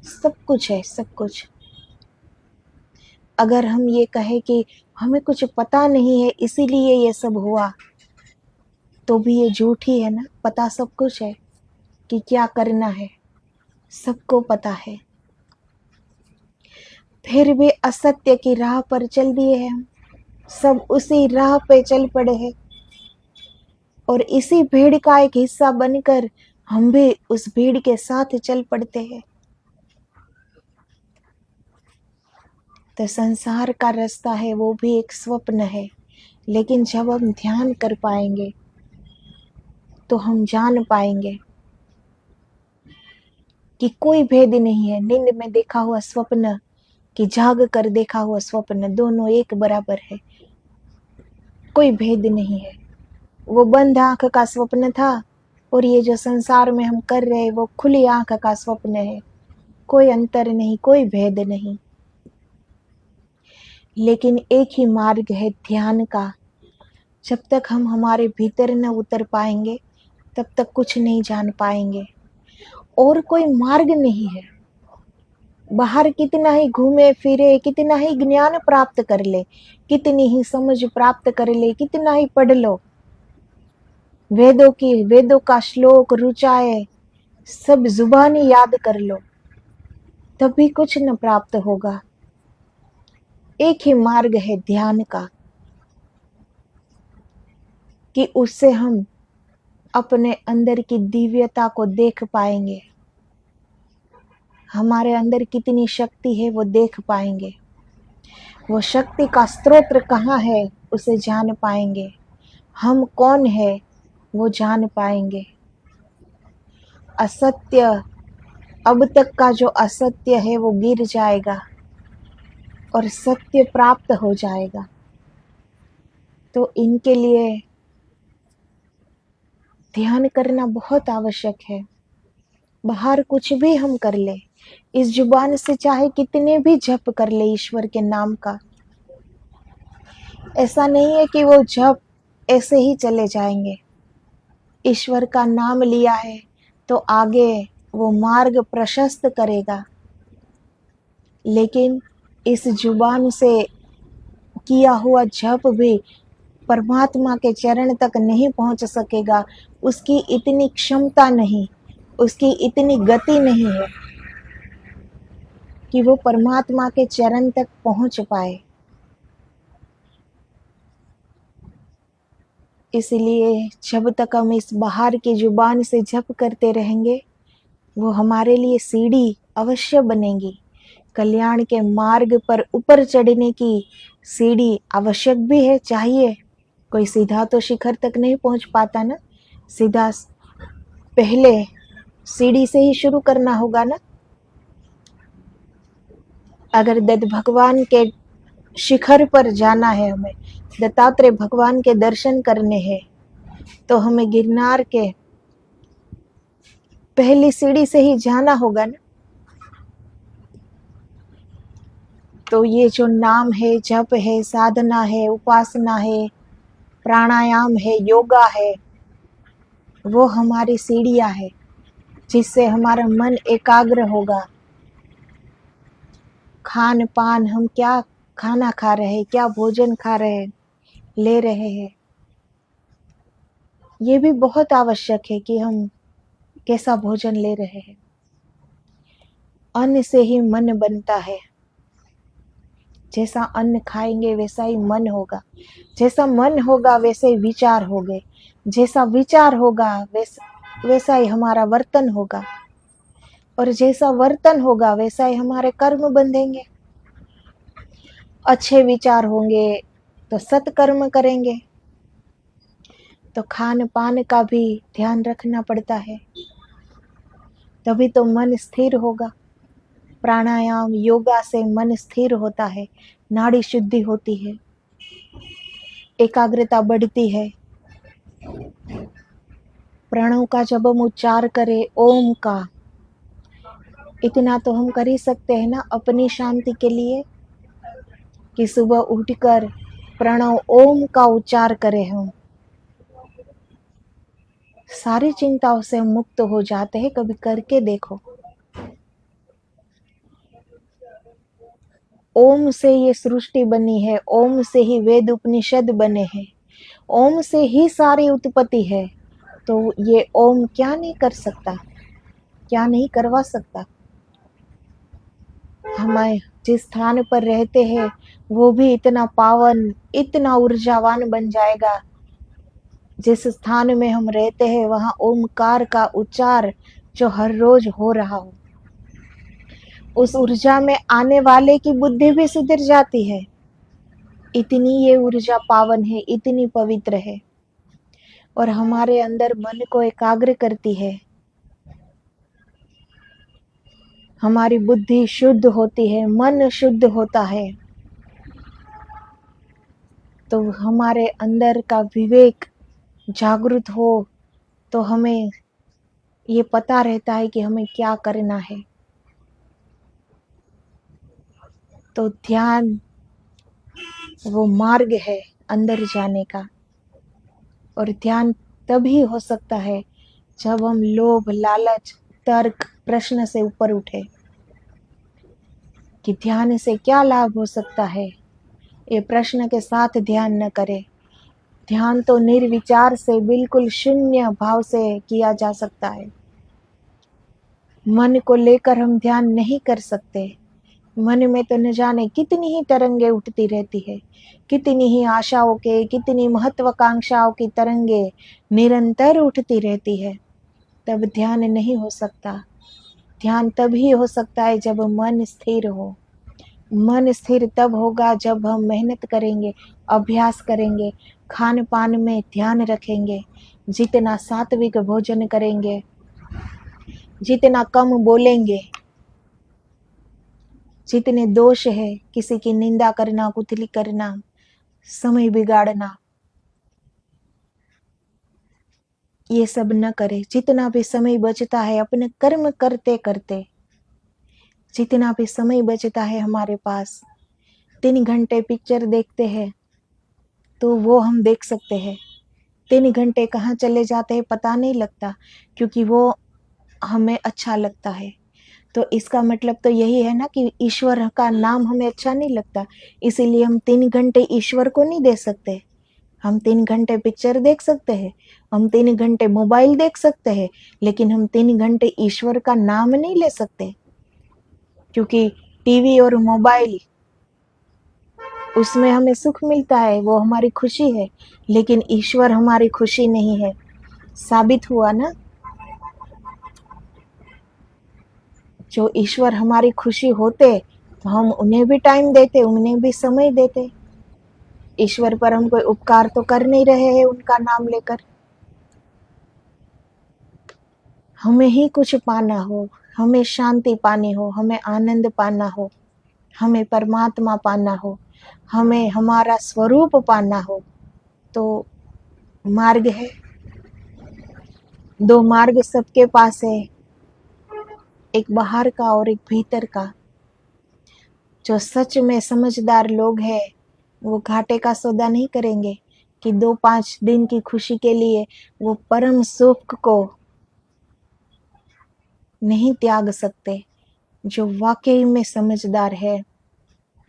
सब कुछ है, सब कुछ। अगर हम ये कहें कि हमें कुछ पता नहीं है इसीलिए ये सब हुआ, तो भी ये झूठ ही है ना। पता सब कुछ है कि क्या करना है, सबको पता है, फिर भी असत्य की राह पर चल दिए हैं हम। सब उसी राह पे चल पड़े हैं, और इसी भीड़ का एक हिस्सा बनकर हम भी उस भीड़ के साथ चल पड़ते हैं। तो संसार का रास्ता है, वो भी एक स्वप्न है, लेकिन जब हम ध्यान कर पाएंगे तो हम जान पाएंगे कि कोई भेद नहीं है। नींद में देखा हुआ स्वप्न कि जाग कर देखा हुआ स्वप्न, दोनों एक बराबर है, कोई भेद नहीं है। वो बंद आंख का स्वप्न था, और ये जो संसार में हम कर रहे हैं वो खुली आंख का स्वप्न है। कोई अंतर नहीं, कोई भेद नहीं, लेकिन एक ही मार्ग है ध्यान का, जब तक हम हमारे भीतर न उतर पाएंगे तब तक कुछ नहीं जान पाएंगे। और कोई मार्ग नहीं है। बाहर कितना ही घूमे फिरे, कितना ही ज्ञान प्राप्त कर ले, कितनी ही समझ प्राप्त कर ले, कितना ही पढ़ लो, वेदों का श्लोक रुचाए सब जुबानी याद कर लो, तब भी कुछ न प्राप्त होगा। एक ही मार्ग है ध्यान का, कि उससे हम अपने अंदर की दिव्यता को देख पाएंगे, हमारे अंदर कितनी शक्ति है वो देख पाएंगे, वो शक्ति का स्रोत कहाँ है उसे जान पाएंगे, हम कौन है वो जान पाएंगे। असत्य, अब तक का जो असत्य है वो गिर जाएगा और सत्य प्राप्त हो जाएगा। तो इनके लिए ध्यान करना बहुत आवश्यक है। बाहर कुछ भी हम कर ले, इस जुबान से चाहे कितने भी जप कर ले ईश्वर के नाम का, ऐसा नहीं है कि वो जप ऐसे ही चले जाएंगे। ईश्वर का नाम लिया है तो आगे वो मार्ग प्रशस्त करेगा, लेकिन इस जुबान से किया हुआ जप भी परमात्मा के चरण तक नहीं पहुंच सकेगा। उसकी इतनी क्षमता नहीं, उसकी इतनी गति नहीं है कि वो परमात्मा के चरण तक पहुंच पाए। इसलिए जब तक हम इस बाहर की जुबान से जप करते रहेंगे, वो हमारे लिए सीढ़ी अवश्य बनेगी। कल्याण के मार्ग पर ऊपर चढ़ने की सीढ़ी आवश्यक भी है, चाहिए। कोई सीधा तो शिखर तक नहीं पहुंच पाता ना, सीधा पहले सीढ़ी से ही शुरू करना होगा ना। अगर दत्त भगवान के शिखर पर जाना है, हमें दत्तात्रेय भगवान के दर्शन करने हैं, तो हमें गिरनार के पहली सीढ़ी से ही जाना होगा ना। तो ये जो नाम है, जप है, साधना है, उपासना है, प्राणायाम है, योगा है, वो हमारी सीढ़ियां है, जिससे हमारा मन एकाग्र होगा। खान पान, हम क्या खाना खा रहे हैं, क्या भोजन खा रहे हैं, ले रहे हैं, ये भी बहुत आवश्यक है कि हम कैसा भोजन ले रहे हैं। अन्न से ही मन बनता है। जैसा अन्न खाएंगे वैसा ही मन होगा, जैसा मन होगा वैसे ही विचार होंगे, जैसा विचार होगा वैसा ही हमारा वर्तन होगा, और जैसा वर्तन होगा वैसा ही हमारे कर्म बंधेंगे। अच्छे विचार होंगे तो सत्कर्म करेंगे। तो खान पान का भी ध्यान रखना पड़ता है, तभी तो मन स्थिर होगा। प्राणायाम योगा से मन स्थिर होता है, नाड़ी शुद्धि होती है, एकाग्रता बढ़ती है। प्रणव का जब हम उच्चार करें, ओम का, इतना तो हम कर ही सकते हैं ना अपनी शांति के लिए, कि सुबह उठकर प्रणव ओम का उच्चार करें। हम सारी चिंताओं से मुक्त हो जाते हैं। कभी करके देखो। ओम से ये सृष्टि बनी है, ओम से ही वेद उपनिषद बने हैं, ओम से ही सारी उत्पत्ति है। तो ये ओम क्या नहीं कर सकता, क्या नहीं करवा सकता। हमें जिस स्थान पर रहते हैं वो भी इतना पावन, इतना ऊर्जावान बन जाएगा। जिस स्थान में हम रहते हैं वहाँ ओमकार का उच्चार जो हर रोज हो रहा हो, उस ऊर्जा में आने वाले की बुद्धि भी सुधर जाती है। इतनी ये ऊर्जा पावन है, इतनी पवित्र है, और हमारे अंदर मन को एकाग्र करती है। हमारी बुद्धि शुद्ध होती है, मन शुद्ध होता है, तो हमारे अंदर का विवेक जागृत हो, तो हमें ये पता रहता है कि हमें क्या करना है। तो ध्यान वो मार्ग है अंदर जाने का। और ध्यान तभी हो सकता है जब हम लोभ, लालच, तर्क, प्रश्न से ऊपर उठे कि ध्यान से क्या लाभ हो सकता है। ये प्रश्न के साथ ध्यान न करें। ध्यान तो निर्विचार से, बिल्कुल शून्य भाव से किया जा सकता है। मन को लेकर हम ध्यान नहीं कर सकते। मन में तो न जाने कितनी ही तरंगे उठती रहती है, कितनी ही आशाओं के, कितनी महत्वाकांक्षाओं की तरंगे निरंतर उठती रहती है। तब ध्यान नहीं हो सकता। ध्यान तभी हो सकता है जब मन स्थिर हो। मन स्थिर तब होगा जब हम मेहनत करेंगे, अभ्यास करेंगे, खान पान में ध्यान रखेंगे, जितना सात्विक भोजन करेंगे, जितना कम बोलेंगे, जितने दोष है, किसी की निंदा करना, कुथली करना, समय बिगाड़ना, ये सब न करे। जितना भी समय बचता है अपने कर्म करते करते, जितना भी समय बचता है हमारे पास, 3 घंटे पिक्चर देखते हैं तो वो हम देख सकते हैं। 3 घंटे कहाँ चले जाते हैं पता नहीं लगता, क्योंकि वो हमें अच्छा लगता है। तो इसका मतलब तो यही है ना कि ईश्वर का नाम हमें अच्छा नहीं लगता, इसीलिए हम 3 घंटे ईश्वर को नहीं दे सकते। हम 3 घंटे पिक्चर देख सकते हैं, हम 3 घंटे मोबाइल देख सकते हैं, लेकिन हम 3 घंटे ईश्वर का नाम नहीं ले सकते, क्योंकि टीवी और मोबाइल, उसमें हमें सुख मिलता है, वो हमारी खुशी है, लेकिन ईश्वर हमारी खुशी नहीं है। साबित हुआ ना। जो ईश्वर हमारी खुशी होते तो हम उन्हें भी टाइम देते, उन्हें भी समय देते। ईश्वर पर हम कोई उपकार तो कर नहीं रहे हैं उनका नाम लेकर। हमें ही कुछ पाना हो, हमें शांति पानी हो, हमें आनंद पाना हो, हमें परमात्मा पाना हो, हमें हमारा स्वरूप पाना हो, तो मार्ग है। 2 मार्ग सबके पास है, एक बाहर का और एक भीतर का। जो सच में समझदार लोग हैं वो घाटे का सौदा नहीं करेंगे कि 2-5 दिन की खुशी के लिए वो परम सुख को नहीं त्याग सकते। जो वाकई में समझदार है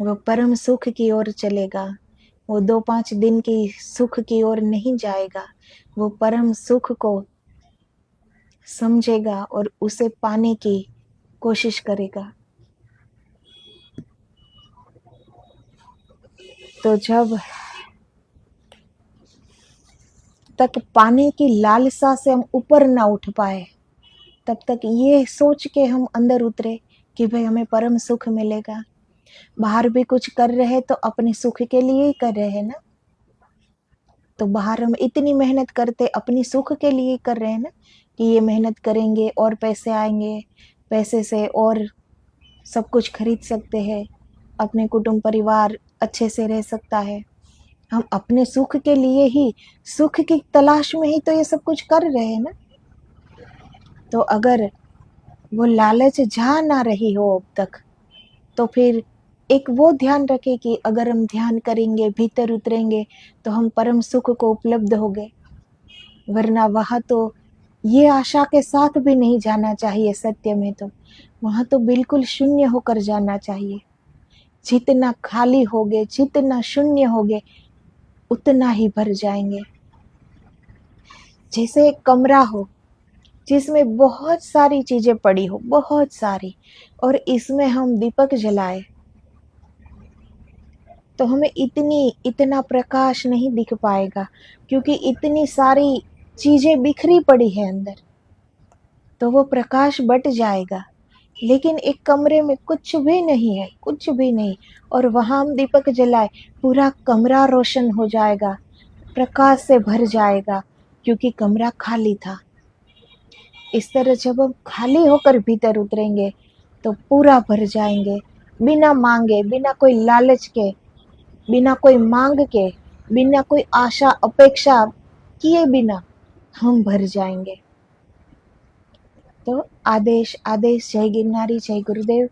वो परम सुख की ओर चलेगा, वो 2-5 दिन की सुख की ओर नहीं जाएगा, वो परम सुख को समझेगा और उसे पाने की कोशिश करेगा। तो जब तक पाने की लालसा से हम ऊपर ना उठ पाए, तब तक ये सोच के हम अंदर उतरे कि भाई हमें परम सुख मिलेगा। बाहर भी कुछ कर रहे हैं तो अपने सुख के लिए ही कर रहे हैं ना। तो बाहर हम इतनी मेहनत करते अपनी सुख के लिए कर रहे हैं ना, कि ये मेहनत करेंगे और पैसे आएंगे, पैसे से और सब कुछ खरीद सकते हैं, अपने कुटुंब परिवार अच्छे से रह सकता है। हम अपने सुख के लिए ही, सुख की तलाश में ही तो ये सब कुछ कर रहे हैं ना। तो अगर वो लालच जा ना रही हो अब तक, तो फिर एक वो ध्यान रखें कि अगर हम ध्यान करेंगे, भीतर उतरेंगे, तो हम परम सुख को उपलब्ध होंगे। वरना वहाँ तो ये आशा के साथ भी नहीं जाना चाहिए। सत्य में तो वहाँ तो बिल्कुल शून्य होकर जाना चाहिए। जितना खाली होगे, जितना शून्य होगे, उतना ही भर जाएंगे। जैसे एक कमरा हो जिसमें बहुत सारी चीजें पड़ी हो, बहुत सारी, और इसमें हम दीपक जलाए तो हमें इतना प्रकाश नहीं दिख पाएगा, क्योंकि इतनी सारी चीजें बिखरी पड़ी है अंदर, तो वो प्रकाश बट जाएगा। लेकिन एक कमरे में कुछ भी नहीं है, कुछ भी नहीं, और वहां हम दीपक जलाए, पूरा कमरा रोशन हो जाएगा, प्रकाश से भर जाएगा, क्योंकि कमरा खाली था। इस तरह जब हम खाली होकर भीतर उतरेंगे तो पूरा भर जाएंगे, बिना मांगे, बिना कोई लालच के, बिना कोई मांग के, बिना कोई आशा अपेक्षा किए बिना हम भर जाएंगे। तो आदेश आदेश, जय गिरनारी, जय गुरुदेव।